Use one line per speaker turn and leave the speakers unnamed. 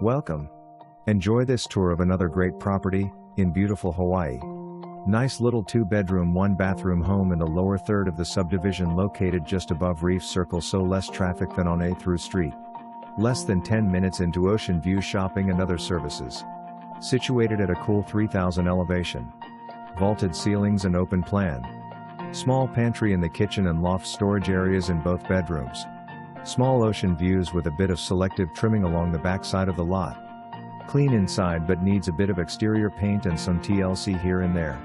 Welcome. Enjoy this tour of another great property in beautiful Hawaii. Nice little 2-bedroom 1-bathroom home in the lower third of the subdivision located just above Reef Circle, so less traffic than on A through Street. Less than 10 minutes into ocean view shopping and other services. Situated at a cool 3,000 elevation. Vaulted ceilings and open plan. Small pantry in the kitchen and loft storage areas in both bedrooms. Small ocean views with a bit of selective trimming along the back side of the lot. Clean inside but needs a bit of exterior paint and some TLC here and there.